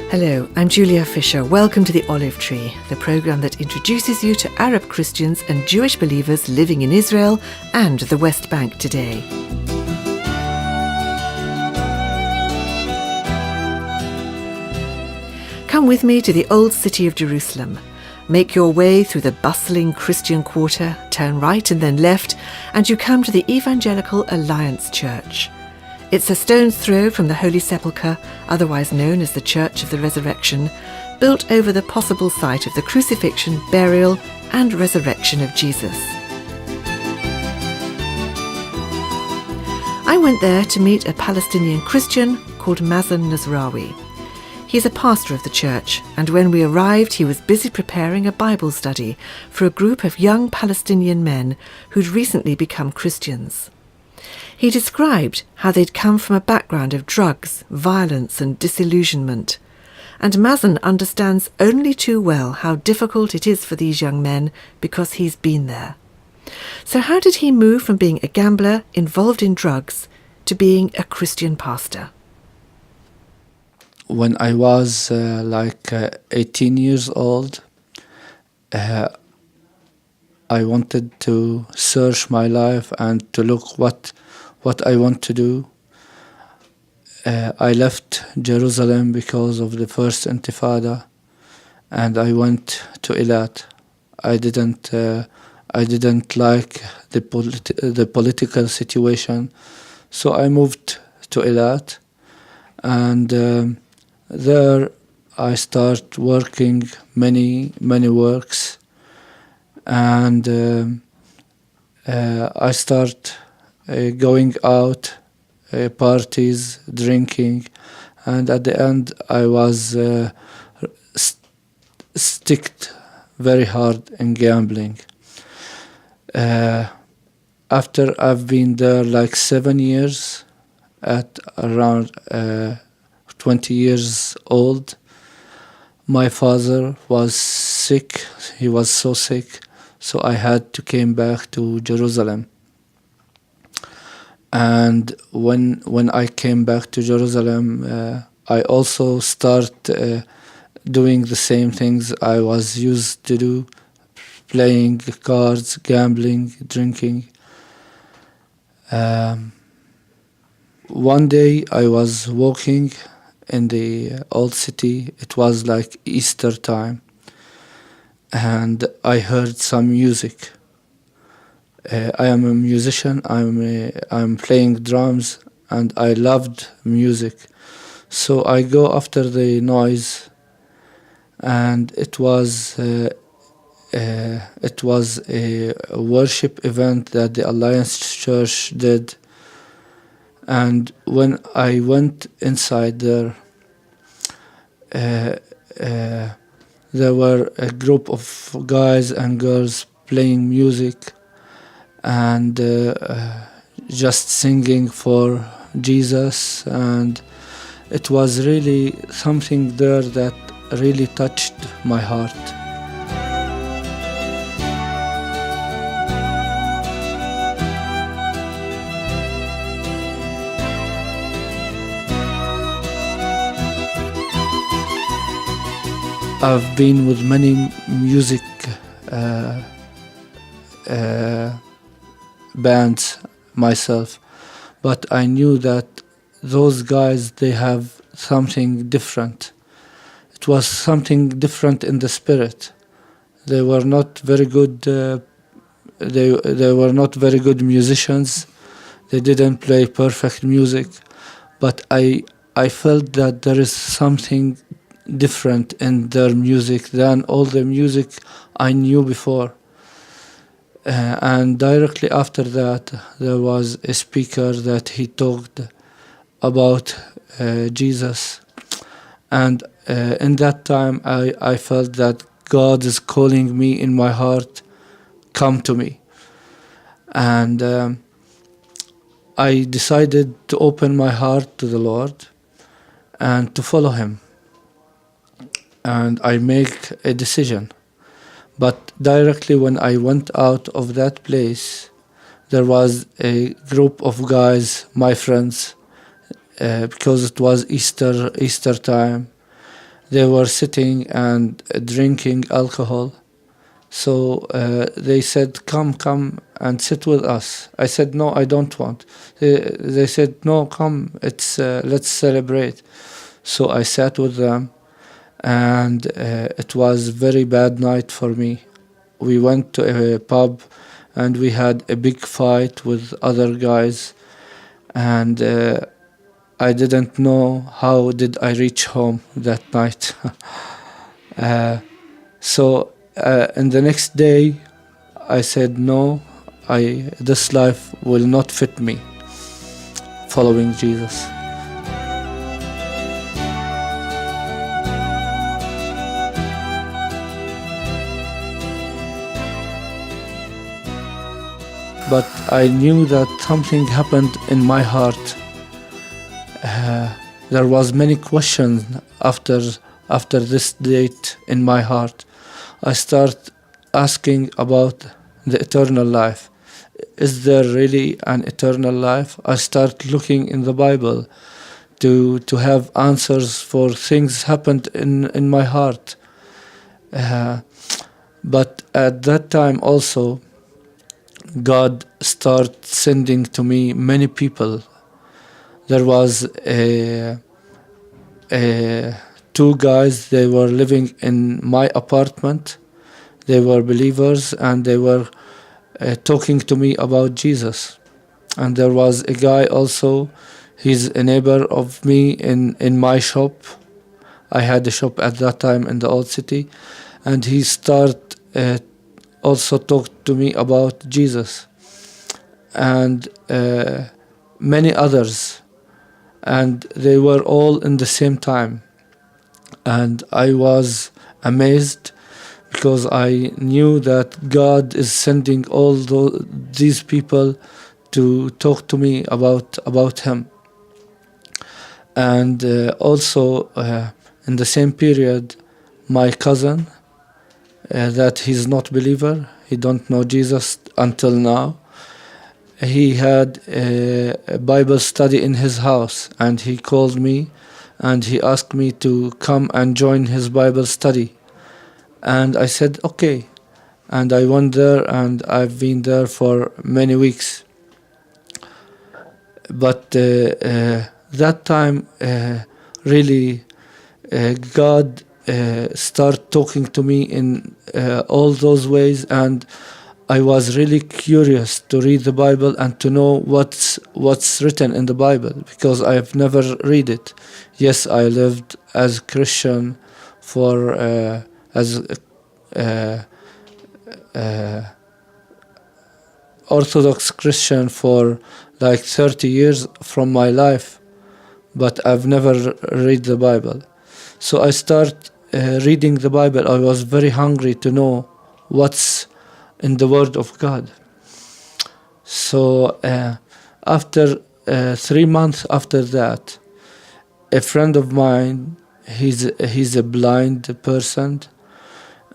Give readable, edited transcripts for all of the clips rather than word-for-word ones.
Hello, I'm Julia Fisher. Welcome to The Olive Tree, the programme that introduces you to Arab Christians and Jewish believers living in Israel and the West Bank today. Come with me to the old city of Jerusalem. Make your way through the bustling Christian quarter, turn right and then left, and you come to the Evangelical Alliance Church. It's a stone's throw from the Holy Sepulchre, otherwise known as the Church of the Resurrection, built over the possible site of the crucifixion, burial and resurrection of Jesus. I went there to meet a Palestinian Christian called Mazen Nasrawi. He's a pastor of the church, and when we arrived he was busy preparing a Bible study for a group of young Palestinian men who'd recently become Christians. He described how they'd come from a background of drugs, violence and disillusionment. And Mazen understands only too well how difficult it is for these young men because he's been there. So how did he move from being a gambler involved in drugs to being a Christian pastor? When I was 18 years old, I wanted to search my life and to look what I want to do. I left Jerusalem because of the first Intifada, and I went to Eilat. I didn't like the political situation, so I moved to Eilat, and there I start working many works, and I start going out, parties, drinking, and at the end I was sticked very hard in gambling. After I've been there 7 years, at around 20 years old, my father was sick. He was so sick, so I had to came back to Jerusalem. And when I came back to Jerusalem, I also start doing the same things I was used to do, playing cards, gambling, drinking. One day I was walking in the old city. It was like Easter time, and I heard some music. I am a musician. I'm playing drums, and I loved music. So I go after the noise, and it was a worship event that the Alliance Church did. And when I went inside there, there were a group of guys and girls playing music and just singing for Jesus, and it was really something there that really touched my heart. I've been with many music bands myself, but I knew that those guys, they have something different. It was something different in the spirit. They were not very good. They were not very good musicians. They didn't play perfect music, but I felt that there is something different in their music than all the music I knew before. And directly after that, there was a speaker that he talked about Jesus. And in that time, I felt that God is calling me in my heart, come to me. And I decided to open my heart to the Lord and to follow Him. And I make a decision. But directly when I went out of that place, there was a group of guys, my friends, because it was Easter time, they were sitting and drinking alcohol. So they said, come and sit with us. I said, no, I don't want. They said, no, come, let's celebrate. So I sat with them, and it was a very bad night for me. We went to a pub, and we had a big fight with other guys, and I didn't know how did I reach home that night. So in the next day, I said, no, this life will not fit me, following Jesus. But I knew that something happened in my heart. There was many questions after this date in my heart. I start asking about the eternal life. Is there really an eternal life? I start looking in the Bible to have answers for things happened in my heart. But at that time also, God started sending to me many people. There was two guys, they were living in my apartment. They were believers, and they were talking to me about Jesus. And there was a guy also, he's a neighbor of me in my shop. I had a shop at that time in the old city, and he started also talked to me about Jesus, and many others, and they were all in the same time. And I was amazed, because I knew that God is sending all these people to talk to me about Him. And also in the same period, my cousin, that he's not believer, he don't know Jesus until now, he had a Bible study in his house, and he called me and he asked me to come and join his Bible study. And I said, okay. And I went there, and I've been there for many weeks. But that time, really, God started talking to me in all those ways, and I was really curious to read the Bible and to know what's written in the Bible, because I have never read it. Yes, I lived as a Christian for Orthodox Christian for like 30 years from my life, but I've never read the Bible. So I start reading the Bible. I was very hungry to know what's in the Word of God. So after 3 months after that, a friend of mine, he's a blind person,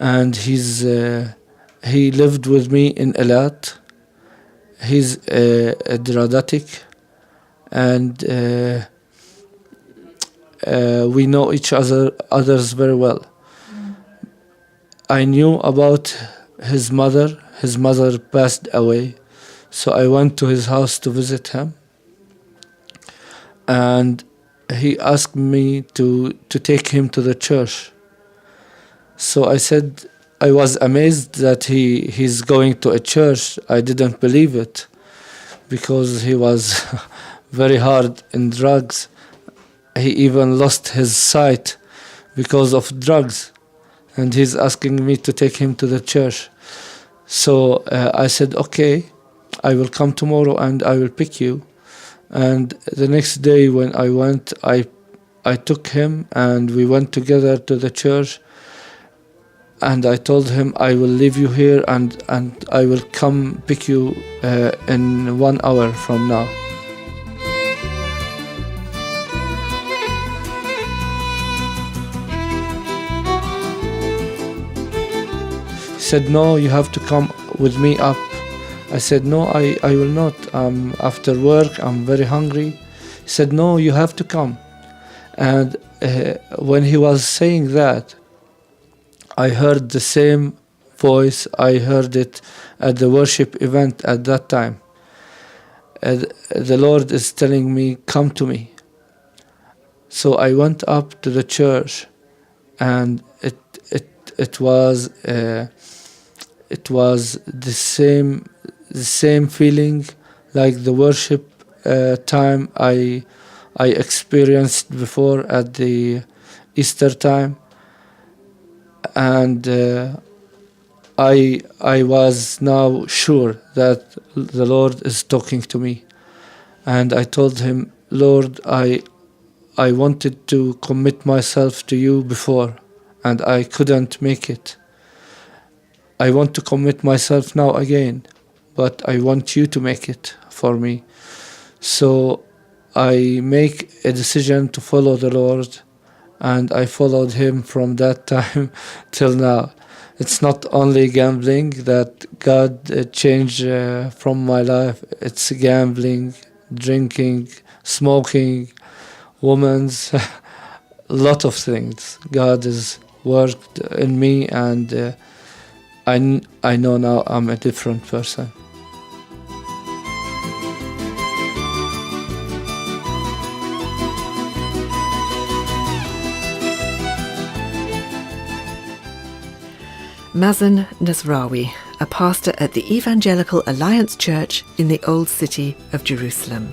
and he lived with me in Elat. He's a dramatic, and we know each others very well. I knew about his mother. His mother passed away, so I went to his house to visit him, and he asked me to take him to the church. So I said, I was amazed that he's going to a church. I didn't believe it, because he was very hard in drugs. He even lost his sight because of drugs, and he's asking me to take him to the church. So I said, okay, I will come tomorrow and I will pick you. And the next day when I went, I took him, and we went together to the church. And I told him, I will leave you here, and I will come pick you in 1 hour from now. He said, no, you have to come with me up. I said, no, I will not. After work, I'm very hungry. He said, no, you have to come. And when he was saying that, I heard the same voice. I heard it at the worship event at that time. The Lord is telling me, come to me. So I went up to the church, and it was the same feeling like the worship time I experienced before at the Easter time, and I was now sure that the Lord is talking to me, and I told him, Lord, I wanted to commit myself to you before, and I couldn't make it. I want to commit myself now again, but I want you to make it for me. So I make a decision to follow the Lord, and I followed him from that time till now. It's not only gambling that God changed from my life. It's gambling, drinking, smoking, women's, a lot of things. God has worked in me, and I know now I'm a different person. Mazen Nasrawi, a pastor at the Evangelical Alliance Church in the Old City of Jerusalem.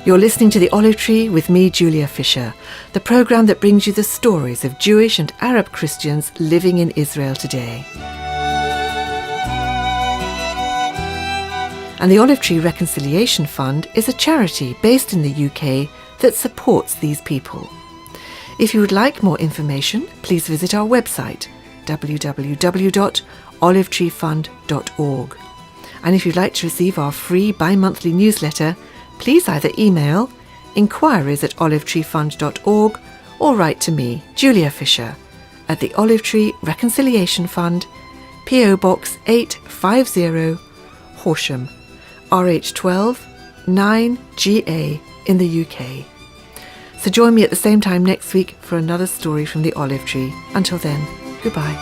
You're listening to The Olive Tree with me, Julia Fisher, the programme that brings you the stories of Jewish and Arab Christians living in Israel today. And the Olive Tree Reconciliation Fund is a charity based in the UK that supports these people. If you would like more information, please visit our website, www.olivetreefund.org. And if you'd like to receive our free bi-monthly newsletter, please either email inquiries@olivetreefund.org or write to me, Julia Fisher, at the Olive Tree Reconciliation Fund, PO Box 850, Horsham, RH12 9GA in the UK. So join me at the same time next week for another story from the Olive Tree. Until then, goodbye.